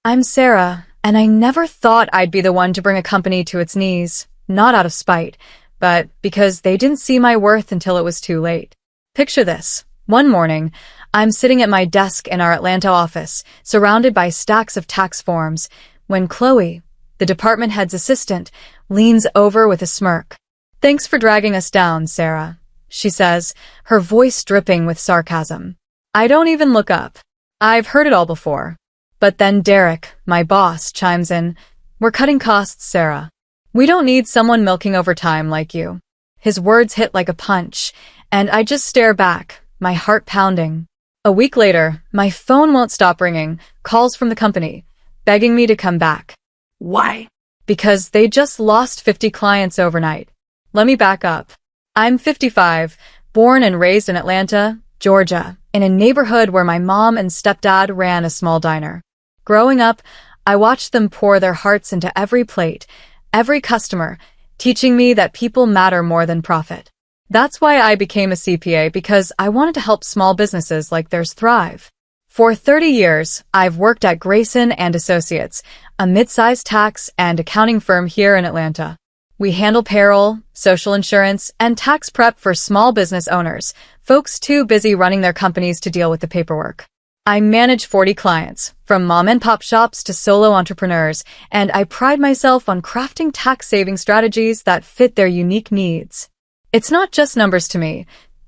I'm Sarah, and I never thought I'd be the one to bring a company to its knees, not out of spite, but because they didn't see my worth until it was too late. Picture this. One morning, I'm sitting at my desk in our Atlanta office, surrounded by stacks of tax forms, when Chloe, the department head's assistant, leans over with a smirk. "Thanks for dragging us down, Sarah," she says, her voice dripping with sarcasm. I don't even look up. I've heard it all before. But then Derek, my boss, chimes in. "We're cutting costs, Sarah. We don't need someone milking overtime like you." His words hit like a punch, and I just stare back, my heart pounding. A week later, my phone won't stop ringing, calls from the company, begging me to come back. Why? Because they just lost 50 clients overnight. Let me back up. I'm 55, born and raised in Atlanta, Georgia, in a neighborhood where my mom and stepdad ran a small diner. Growing up, I watched them pour their hearts into every plate, every customer, teaching me that people matter more than profit. That's why I became a CPA, because I wanted to help small businesses like theirs thrive. For 30 years, I've worked at Grayson and Associates, a mid-sized tax and accounting firm here in Atlanta. We handle payroll, social insurance, and tax prep for small business owners, folks too busy running their companies to deal with the paperwork. I manage 40 clients, from mom-and-pop shops to solo entrepreneurs, and I pride myself on crafting tax-saving strategies that fit their unique needs. It's not just numbers to me.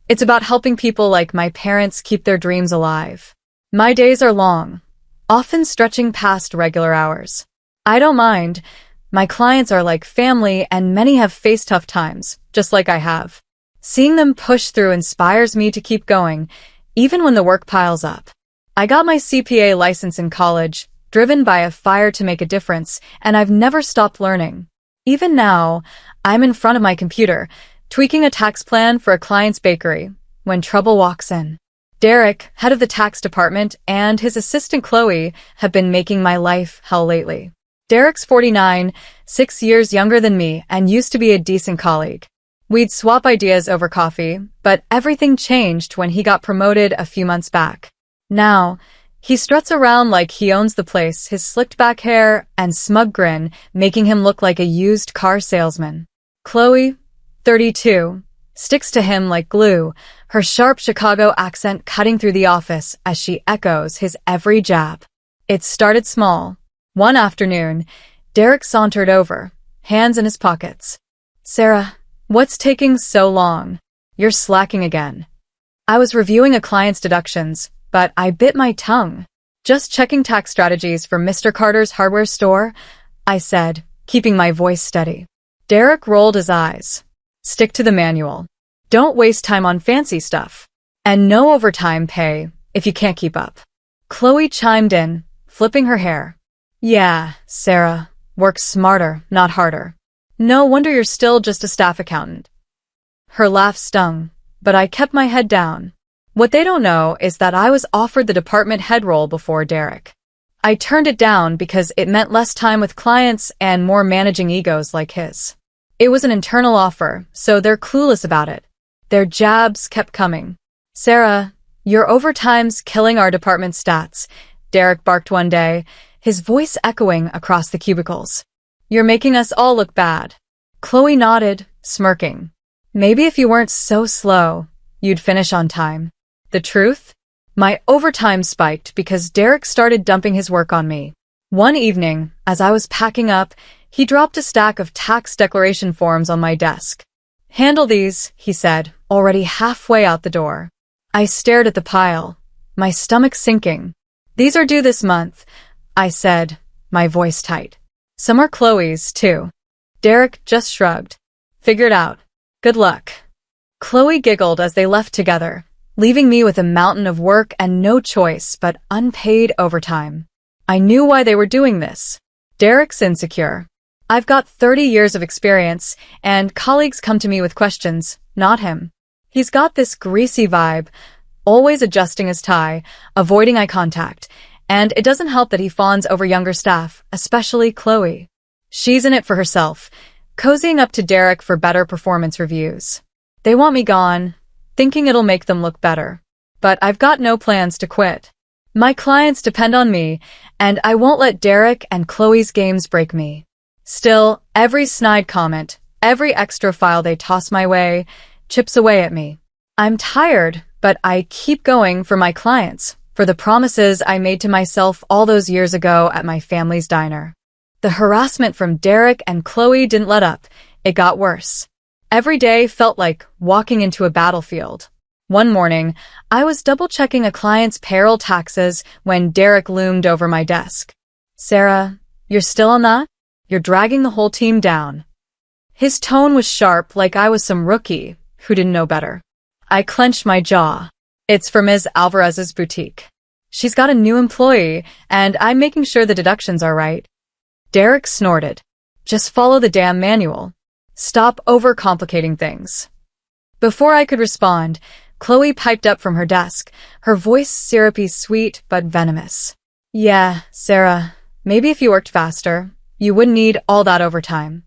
It's about helping people like my parents keep their dreams alive. My days are long, often stretching past regular hours. I don't mind. My clients are like family, and many have faced tough times, just like I have. Seeing them push through inspires me to keep going, even when the work piles up. I got my CPA license in college, driven by a fire to make a difference, and I've never stopped learning. Even now, I'm in front of my computer, tweaking a tax plan for a client's bakery, when trouble walks in. Derek, head of the tax department, and his assistant Chloe have been making my life hell lately. Derek's 49, 6 years younger than me, and used to be a decent colleague. We'd swap ideas over coffee, but everything changed when he got promoted a few months back. Now, he struts around like he owns the place, his slicked back hair and smug grin making him look like a used car salesman. Chloe, 32, sticks to him like glue, her sharp Chicago accent cutting through the office as she echoes his every jab. It started small. One afternoon, Derek sauntered over, hands in his pockets. "Sarah, what's taking so long? You're slacking again." I was reviewing a client's deductions, but I bit my tongue. "Just checking tax strategies for Mr. Carter's hardware store," I said, keeping my voice steady. Derek rolled his eyes. "Stick to the manual. Don't waste time on fancy stuff. And no overtime pay if you can't keep up." Chloe chimed in, flipping her hair. "Yeah, Sarah, work smarter, not harder. No wonder you're still just a staff accountant." Her laugh stung, but I kept my head down. What they don't know is that I was offered the department head role before Derek. I turned it down because it meant less time with clients and more managing egos like his. It was an internal offer, so they're clueless about it. Their jabs kept coming. "Sarah, your overtime's killing our department stats," Derek barked one day, his voice echoing across the cubicles. "You're making us all look bad." Chloe nodded, smirking. "Maybe if you weren't so slow, you'd finish on time." The truth? My overtime spiked because Derek started dumping his work on me. One evening, as I was packing up, he dropped a stack of tax declaration forms on my desk. "Handle these," he said, already halfway out the door. I stared at the pile, my stomach sinking. "These are due this month," I said, my voice tight. "Some are Chloe's, too." Derek just shrugged. "Figured out. Good luck." Chloe giggled as they left together, leaving me with a mountain of work and no choice but unpaid overtime. I knew why they were doing this. Derek's insecure. I've got 30 years of experience, and colleagues come to me with questions, not him. He's got this greasy vibe, always adjusting his tie, avoiding eye contact, and it doesn't help that he fawns over younger staff, especially Chloe. She's in it for herself, cozying up to Derek for better performance reviews. They want me gone, thinking it'll make them look better. But I've got no plans to quit. My clients depend on me, and I won't let Derek and Chloe's games break me. Still, every snide comment, every extra file they toss my way, chips away at me. I'm tired, but I keep going for my clients, for the promises I made to myself all those years ago at my family's diner. The harassment from Derek and Chloe didn't let up. It got worse. Every day felt like walking into a battlefield. One morning, I was double-checking a client's payroll taxes when Derek loomed over my desk. "Sarah, you're still on that? You're dragging the whole team down." His tone was sharp, like I was some rookie who didn't know better. I clenched my jaw. "It's for Ms. Alvarez's boutique. She's got a new employee, and I'm making sure the deductions are right." Derek snorted. "Just follow the damn manual. Stop overcomplicating things." Before I could respond, Chloe piped up from her desk, her voice syrupy sweet but venomous. "Yeah, Sarah, maybe if you worked faster, you wouldn't need all that overtime."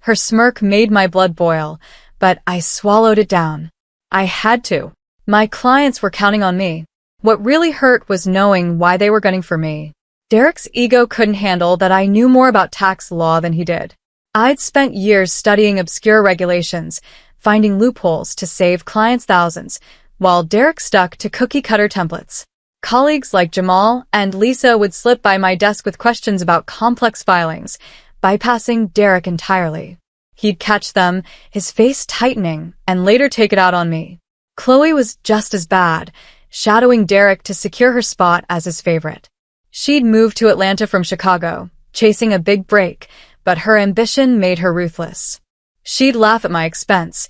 Her smirk made my blood boil, but I swallowed it down. I had to. My clients were counting on me. What really hurt was knowing why they were gunning for me. Derek's ego couldn't handle that I knew more about tax law than he did. I'd spent years studying obscure regulations, finding loopholes to save clients thousands, while Derek stuck to cookie-cutter templates. Colleagues like Jamal and Lisa would slip by my desk with questions about complex filings, bypassing Derek entirely. He'd catch them, his face tightening, and later take it out on me. Chloe was just as bad, shadowing Derek to secure her spot as his favorite. She'd moved to Atlanta from Chicago, chasing a big break, but her ambition made her ruthless. She'd laugh at my expense,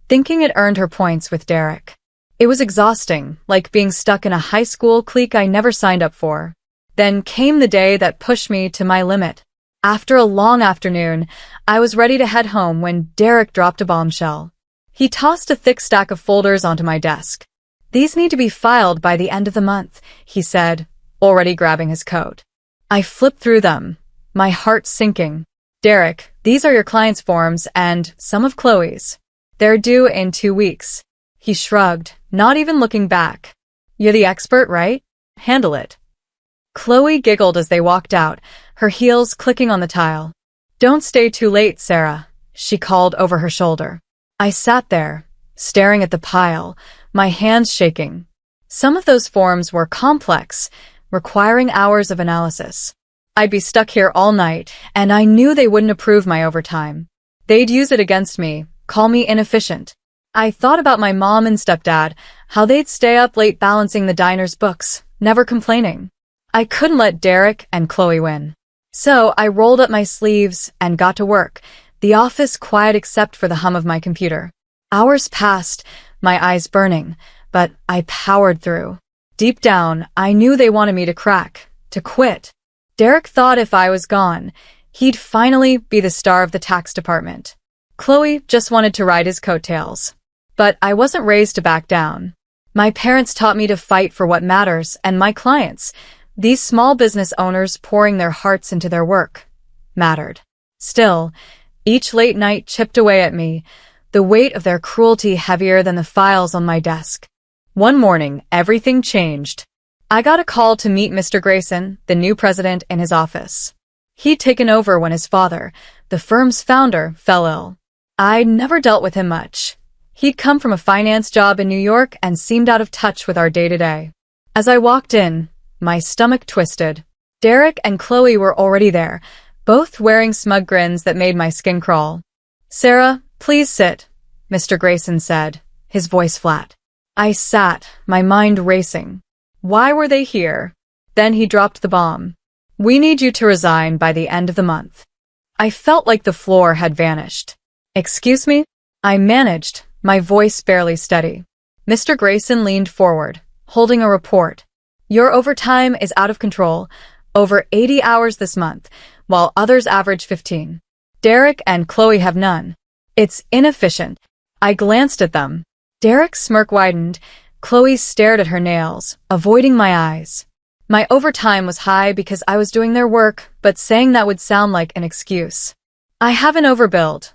thinking it earned her points with Derek. It was exhausting, like being stuck in a high school clique I never signed up for. Then came the day that pushed me to my limit. After a long afternoon, I was ready to head home when Derek dropped a bombshell. He tossed a thick stack of folders onto my desk. "These need to be filed by the end of the month," he said, already grabbing his coat. I flipped through them, my heart sinking. "Derek, these are your client's forms and some of Chloe's. They're due in 2 weeks. He shrugged, not even looking back. "You're the expert, right? Handle it." Chloe giggled as they walked out, her heels clicking on the tile. "Don't stay too late, Sarah," she called over her shoulder. I sat there, staring at the pile, my hands shaking. Some of those forms were complex, requiring hours of analysis. I'd be stuck here all night, and I knew they wouldn't approve my overtime. They'd use it against me, call me inefficient. I thought about my mom and stepdad, how they'd stay up late balancing the diner's books, never complaining. I couldn't let Derek and Chloe win. So I rolled up my sleeves and got to work, the office quiet except for the hum of my computer. Hours passed, my eyes burning, but I powered through. Deep down, I knew they wanted me to crack, to quit. Derek thought if I was gone, he'd finally be the star of the tax department. Chloe just wanted to ride his coattails. But I wasn't raised to back down. My parents taught me to fight for what matters, and my clients, these small business owners pouring their hearts into their work, mattered. Still, each late night chipped away at me, the weight of their cruelty heavier than the files on my desk. One morning, everything changed. I got a call to meet Mr. Grayson, the new president, in his office. He'd taken over when his father, the firm's founder, fell ill. I'd never dealt with him much. He'd come from a finance job in New York and seemed out of touch with our day-to-day. As I walked in, my stomach twisted. Derek and Chloe were already there, both wearing smug grins that made my skin crawl. "Sarah, please sit," Mr. Grayson said, his voice flat. I sat, my mind racing. Why were they here? Then he dropped the bomb. "We need you to resign by the end of the month." I felt like the floor had vanished. "Excuse me?" I managed, my voice barely steady. Mr. Grayson leaned forward, holding a report. "Your overtime is out of control, over 80 hours this month, while others average 15. Derek and Chloe have none. It's inefficient." I glanced at them. Derek's smirk widened. Chloe stared at her nails, avoiding my eyes. My overtime was high because I was doing their work, but saying that would sound like an excuse. "I haven't overbilled,"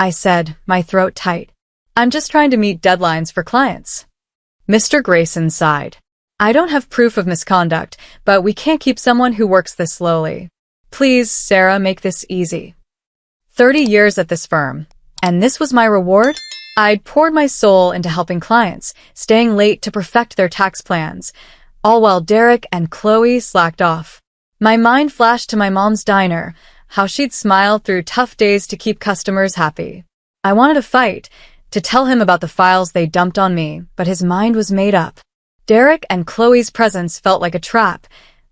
I said, my throat tight. "I'm just trying to meet deadlines for clients." Mr. Grayson sighed. I don't have proof of misconduct, but we can't keep someone who works this slowly. Please, Sarah, make this easy. 30 years at this firm. And this was my reward? I'd poured my soul into helping clients, staying late to perfect their tax plans, all while Derek and Chloe slacked off. My mind flashed to my mom's diner, how she'd smile through tough days to keep customers happy. I wanted to fight, to tell him about the files they dumped on me, but his mind was made up. Derek and Chloe's presence felt like a trap,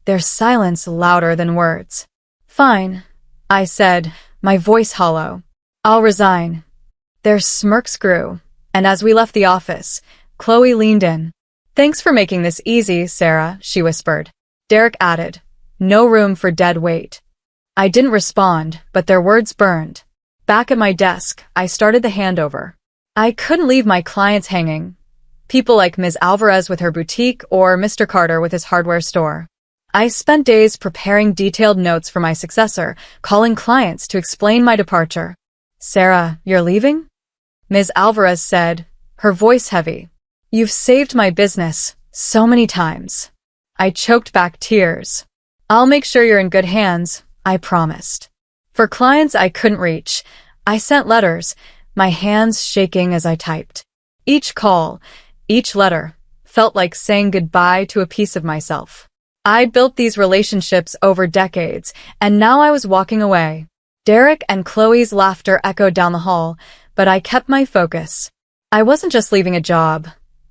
their silence louder than words. Fine, I said, my voice hollow. I'll resign. Their smirks grew, and as we left the office, Chloe leaned in. Thanks for making this easy, Sarah, she whispered. Derek added, no room for dead weight. I didn't respond, but their words burned. Back at my desk, I started the handover. I couldn't leave my clients hanging. People like Ms. Alvarez with her boutique or Mr. Carter with his hardware store. I spent days preparing detailed notes for my successor, calling clients to explain my departure. Sarah, you're leaving? Ms. Alvarez said, her voice heavy. You've saved my business so many times. I choked back tears. I'll make sure you're in good hands, I promised. For clients I couldn't reach, I sent letters, my hands shaking as I typed. Each call, each letter, felt like saying goodbye to a piece of myself. I'd built these relationships over decades, and now I was walking away. Derek and Chloe's laughter echoed down the hall, but I kept my focus. I wasn't just leaving a job.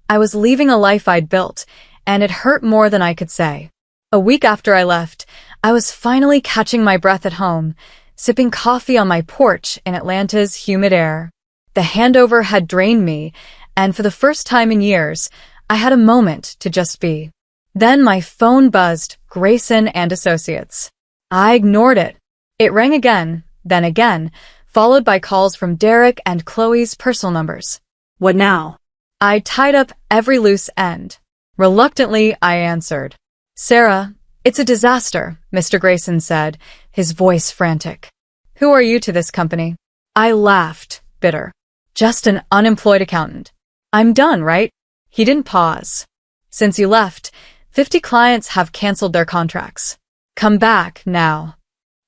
I was leaving a life I'd built, and it hurt more than I could say. A week after I left, I was finally catching my breath at home, sipping coffee on my porch in Atlanta's humid air. The handover had drained me, and for the first time in years, I had a moment to just be. Then my phone buzzed, Grayson and Associates. I ignored it. It rang again, then again, followed by calls from Derek and Chloe's personal numbers. What now? I tied up every loose end. Reluctantly, I answered. Sarah, it's a disaster, Mr. Grayson said, his voice frantic. Who are you to this company? I laughed, bitter. Just an unemployed accountant. I'm done, right? He didn't pause. Since you left, 50 clients have canceled their contracts. Come back now.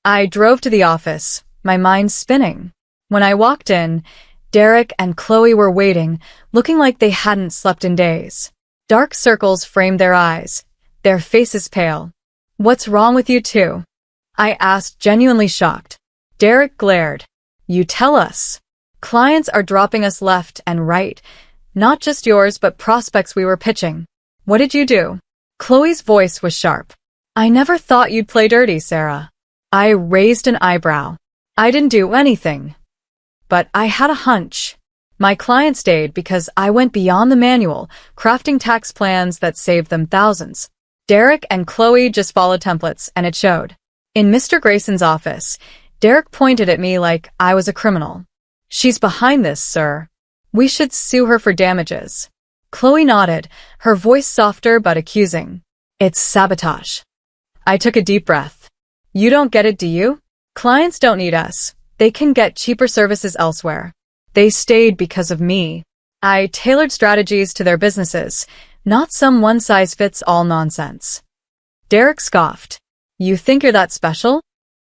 I drove to the office, my mind spinning. When I walked in, Derek and Chloe were waiting, looking like they hadn't slept in days. Dark circles framed their eyes, their faces pale. What's wrong with you two? I asked, genuinely shocked. Derek glared. You tell us. Clients are dropping us left and right, not just yours but prospects we were pitching. What did you do? Chloe's voice was sharp. I never thought you'd play dirty, Sarah. I raised an eyebrow. I didn't do anything. But I had a hunch. My client stayed because I went beyond the manual, crafting tax plans that saved them thousands. Derek and Chloe just followed templates, and it showed. In Mr. Grayson's office, Derek pointed at me like I was a criminal. She's behind this, sir. We should sue her for damages. Chloe nodded, her voice softer but accusing. It's sabotage. I took a deep breath. You don't get it, do you? Clients don't need us. They can get cheaper services elsewhere. They stayed because of me. I tailored strategies to their businesses, not some one-size-fits-all nonsense. Derek scoffed. You think you're that special?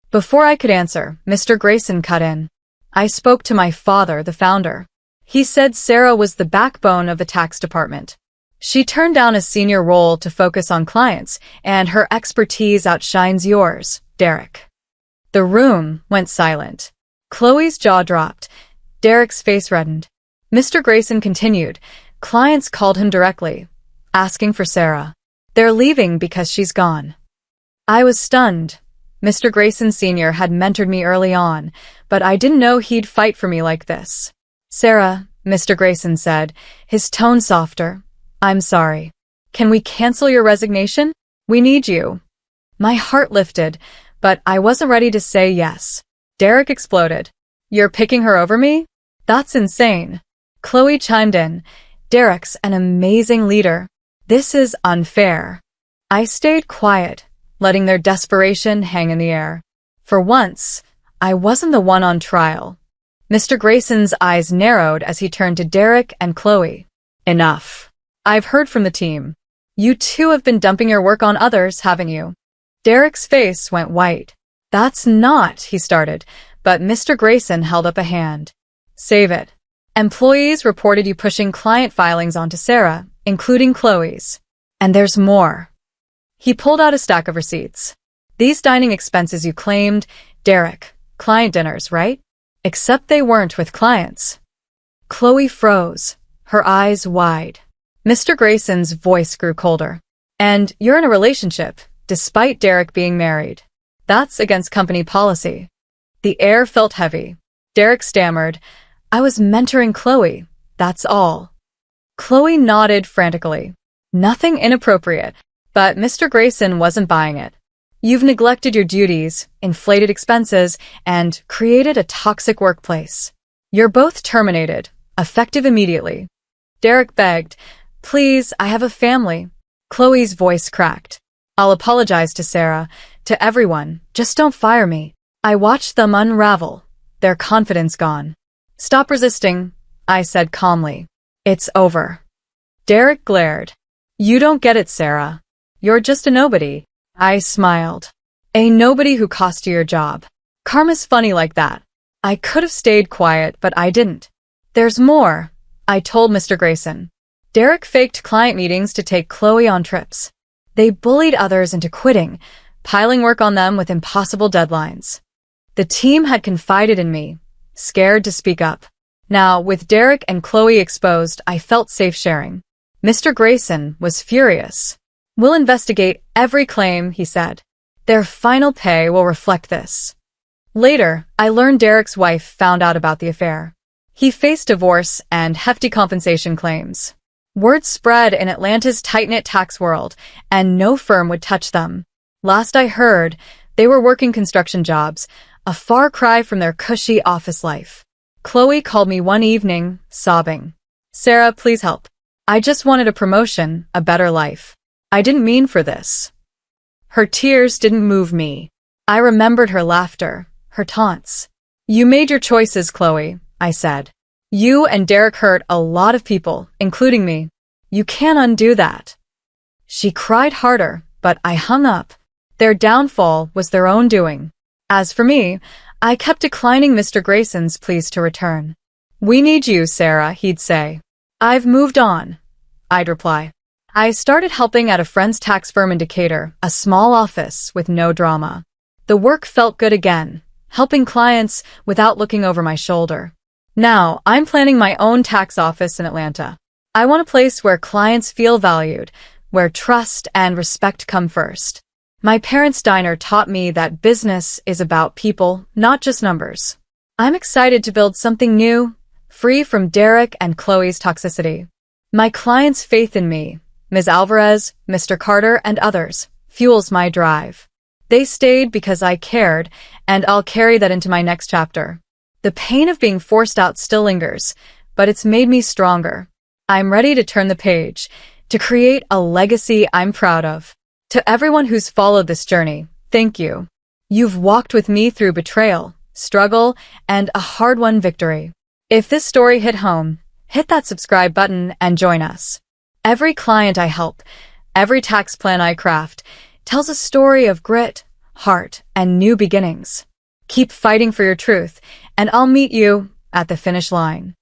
Before I could answer, Mr. Grayson cut in. I spoke to my father, the founder. He said Sarah was the backbone of the tax department. She turned down a senior role to focus on clients, and her expertise outshines yours, Derek. The room went silent. Chloe's jaw dropped. Derek's face reddened. Mr. Grayson continued. Clients called him directly, asking for Sarah. They're leaving because she's gone. I was stunned. Mr. Grayson Sr. had mentored me early on, but I didn't know he'd fight for me like this. Sarah, Mr. Grayson said, his tone softer. I'm sorry. Can we cancel your resignation? We need you. My heart lifted, but I wasn't ready to say yes. Derek exploded. You're picking her over me? That's insane. Chloe chimed in. Derek's an amazing leader. This is unfair. I stayed quiet, letting their desperation hang in the air. For once, I wasn't the one on trial. Mr. Grayson's eyes narrowed as he turned to Derek and Chloe. Enough. I've heard from the team. You two have been dumping your work on others, haven't you? Derek's face went white. That's not, he started, but Mr. Grayson held up a hand. Save it. Employees reported you pushing client filings onto Sarah, including Chloe's. And there's more. He pulled out a stack of receipts. These dining expenses you claimed, Derek, client dinners, right? Except they weren't with clients. Chloe froze, her eyes wide. Mr. Grayson's voice grew colder. And you're in a relationship, despite Derek being married. That's against company policy. The air felt heavy. Derek stammered, I was mentoring Chloe, that's all. Chloe nodded frantically. Nothing inappropriate, but Mr. Grayson wasn't buying it. You've neglected your duties, inflated expenses, and created a toxic workplace. You're both terminated, effective immediately. Derek begged, Please, I have a family. Chloe's voice cracked. I'll apologize to Sarah, to everyone, just don't fire me. I watched them unravel, their confidence gone. Stop resisting, I said calmly. It's over. Derek glared. You don't get it, Sarah. You're just a nobody. I smiled. A nobody who cost you your job. Karma's funny like that. I could have stayed quiet, but I didn't. There's more, I told Mr. Grayson. Derek faked client meetings to take Chloe on trips. They bullied others into quitting, piling work on them with impossible deadlines. The team had confided in me, scared to speak up. Now, with Derek and Chloe exposed, I felt safe sharing. Mr. Grayson was furious. We'll investigate every claim, he said. Their final pay will reflect this. Later, I learned Derek's wife found out about the affair. He faced divorce and hefty compensation claims. Word spread in Atlanta's tight-knit tax world, and no firm would touch them. Last I heard, they were working construction jobs, a far cry from their cushy office life. Chloe called me one evening, sobbing. Sarah, please help. I just wanted a promotion, a better life. I didn't mean for this. Her tears didn't move me. I remembered her laughter, her taunts. You made your choices, Chloe, I said. You and Derek hurt a lot of people, including me. You can't undo that. She cried harder, but I hung up. Their downfall was their own doing. As for me, I kept declining Mr. Grayson's pleas to return. We need you, Sarah, he'd say. I've moved on, I'd reply. I started helping at a friend's tax firm in Decatur, a small office with no drama. The work felt good again, helping clients without looking over my shoulder. Now, I'm planning my own tax office in Atlanta. I want a place where clients feel valued, where trust and respect come first. My parents' diner taught me that business is about people, not just numbers. I'm excited to build something new, free from Derek and Chloe's toxicity. My clients' faith in me, Ms. Alvarez, Mr. Carter, and others, fuels my drive. They stayed because I cared, and I'll carry that into my next chapter. The pain of being forced out still lingers, but it's made me stronger. I'm ready to turn the page, to create a legacy I'm proud of. To everyone who's followed this journey, thank you. You've walked with me through betrayal, struggle, and a hard-won victory. If this story hit home, hit that subscribe button and join us. Every client I help, every tax plan I craft, tells a story of grit, heart, and new beginnings. Keep fighting for your truth, and I'll meet you at the finish line.